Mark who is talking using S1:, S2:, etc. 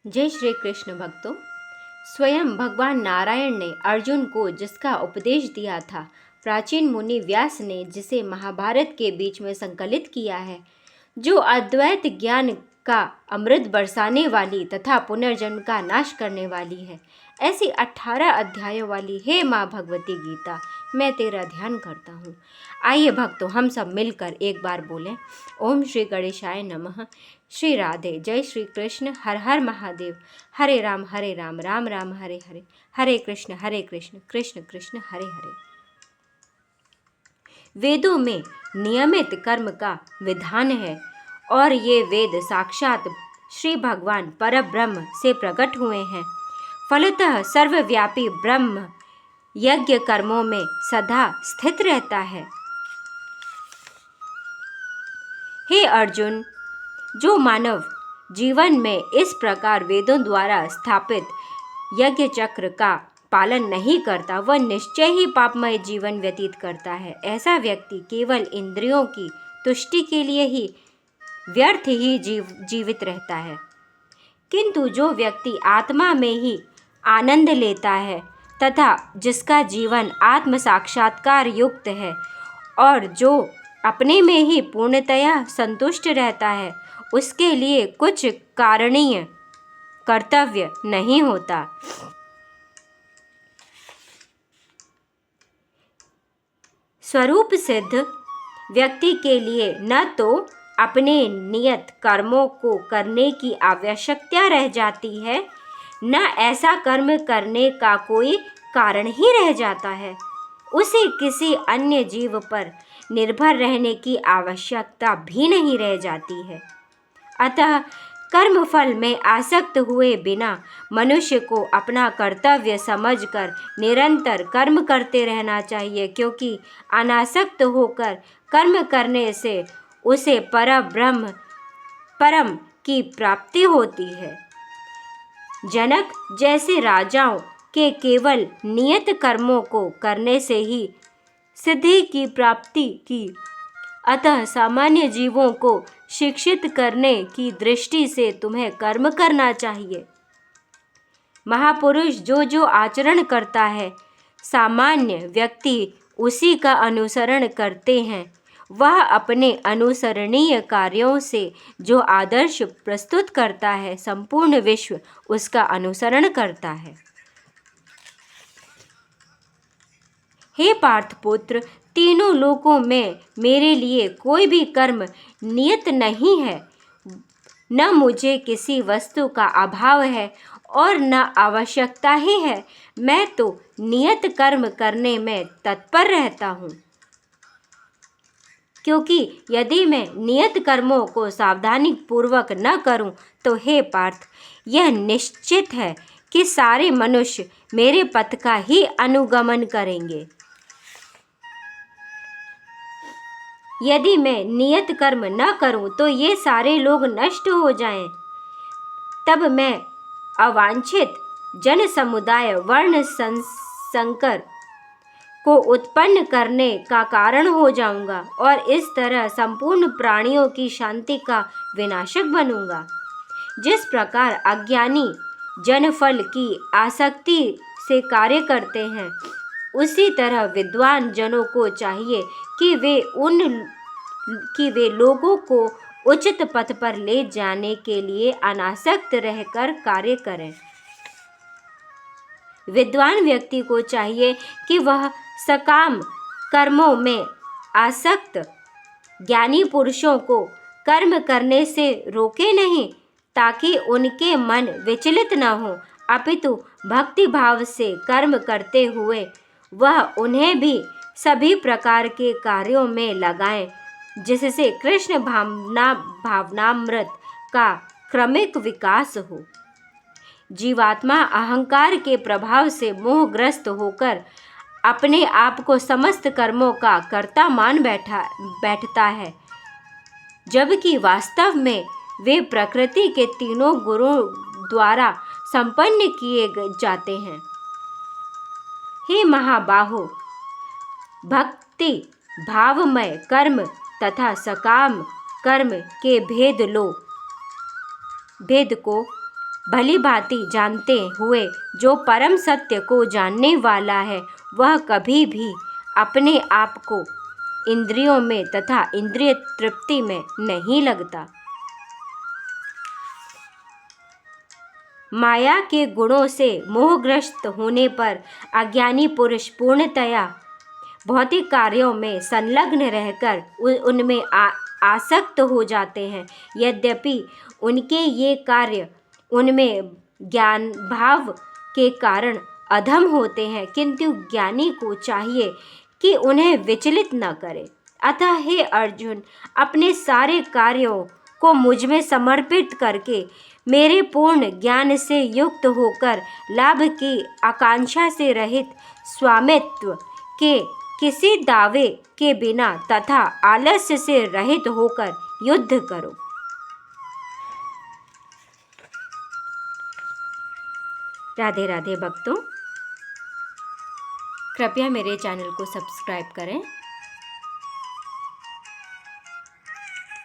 S1: जय श्री कृष्ण भक्तों। स्वयं भगवान नारायण ने अर्जुन को जिसका उपदेश दिया था, प्राचीन मुनि व्यास ने जिसे महाभारत के बीच में संकलित किया है, जो अद्वैत ज्ञान का अमृत बरसाने वाली तथा पुनर्जन्म का नाश करने वाली है, ऐसी 18 अध्यायों वाली हे माँ भगवती गीता, मैं तेरा ध्यान करता हूँ। आइए भक्तों, हम सब मिलकर एक बार बोलें, ओम श्री गणेशाय नमः। श्री राधे। जय श्री कृष्ण। हर हर महादेव। हरे राम राम राम हरे हरे, हरे कृष्ण कृष्ण कृष्ण हरे हरे। वेदों में नियमित कर्म का विधान है और ये वेद साक्षात श्री भगवान परब्रह्म से प्रकट हुए हैं। फलतः सर्वव्यापी ब्रह्म यज्ञ कर्मों में सदा स्थित रहता है। हे अर्जुन, जो मानव जीवन में इस प्रकार वेदों द्वारा स्थापित यज्ञ चक्र का पालन नहीं करता, वह निश्चय ही पापमय जीवन व्यतीत करता है। ऐसा व्यक्ति केवल इंद्रियों की तुष्टि के लिए ही व्यर्थ ही जीवित रहता है। किंतु जो व्यक्ति आत्मा में ही आनंद लेता है तथा जिसका जीवन आत्म साक्षात्कार युक्त है और जो अपने में ही पूर्णतया संतुष्ट रहता है, उसके लिए कुछ कारणीय कर्तव्य नहीं होता। स्वरूप सिद्ध व्यक्ति के लिए न तो अपने नियत कर्मों को करने की आवश्यकता रह जाती है, न ऐसा कर्म करने का कोई कारण ही रह जाता है। उसे किसी अन्य जीव पर निर्भर रहने की आवश्यकता भी नहीं रह जाती है। अतः कर्मफल में आसक्त हुए बिना मनुष्य को अपना कर्तव्य समझकर निरंतर कर्म करते रहना चाहिए, क्योंकि अनासक्त होकर कर्म करने से उसे परम की प्राप्ति होती है। जनक जैसे राजाओं के केवल नियत कर्मों को करने से ही सिद्धि की प्राप्ति की। अतः सामान्य जीवों को शिक्षित करने की दृष्टि से तुम्हें कर्म करना चाहिए। महापुरुष जो जो आचरण करता है, सामान्य व्यक्ति उसी का अनुसरण करते हैं। वह अपने अनुसरणीय कार्यों से जो आदर्श प्रस्तुत करता है, संपूर्ण विश्व उसका अनुसरण करता है। हे पार्थपुत्र, तीनों लोकों में मेरे लिए कोई भी कर्म नियत नहीं है। न मुझे किसी वस्तु का अभाव है और न आवश्यकता ही है। मैं तो नियत कर्म करने में तत्पर रहता हूँ, क्योंकि यदि मैं नियत कर्मों को सावधानी पूर्वक न करूं, तो हे पार्थ, यह निश्चित है कि सारे मनुष्य मेरे पथ का ही अनुगमन करेंगे। यदि मैं नियत कर्म न करूं तो ये सारे लोग नष्ट हो जाएं। तब मैं अवांछित जन समुदाय वर्ण संकर को उत्पन्न करने का कारण हो जाऊंगा और इस तरह संपूर्ण प्राणियों की शांति का विनाशक बनूंगा। जिस प्रकार अज्ञानी जनफल की आसक्ति से कार्य करते हैं, उसी तरह विद्वान जनों को चाहिए कि वे लोगों को उचित पथ पर ले जाने के लिए अनासक्त रहकर कार्य करें। विद्वान व्यक्ति को चाहिए कि वह सकाम कर्मों में आसक्त ज्ञानी पुरुषों को कर्म करने से रोके नहीं, ताकि उनके मन विचलित न हो, अपितु भक्ति भाव से कर्म करते हुए वह उन्हें भी सभी प्रकार के कार्यों में लगाएं, जिससे कृष्ण भावनामृत का क्रमिक विकास हो। जीवात्मा अहंकार के प्रभाव से मोहग्रस्त होकर अपने आप को समस्त कर्मों का कर्ता मान बैठता है, जबकि वास्तव में वे प्रकृति के तीनों गुणों द्वारा संपन्न किए जाते हैं। हे महाबाहो, भक्ति भावमय कर्म तथा सकाम कर्म के भेद को भली भांति जानते हुए जो परम सत्य को जानने वाला है वह कभी भी अपने आप को इंद्रियों में तथा इंद्रिय तृप्ति में नहीं लगता। माया के गुणों से मोहग्रस्त होने पर अज्ञानी पुरुष पूर्णतया भौतिक कार्यों में संलग्न रहकर उनमें आसक्त हो जाते हैं। यद्यपि उनके ये कार्य उनमें ज्ञान भाव के कारण अधम होते हैं, किंतु ज्ञानी को चाहिए कि उन्हें विचलित न करे। अतः हे अर्जुन, अपने सारे कार्यों को मुझ में समर्पित करके मेरे पूर्ण ज्ञान से युक्त होकर लाभ की आकांक्षा से रहित स्वामित्व के किसी दावे के बिना तथा आलस्य से रहित होकर युद्ध करो। राधे राधे भक्तों, कृपया मेरे चैनल को सब्सक्राइब करें।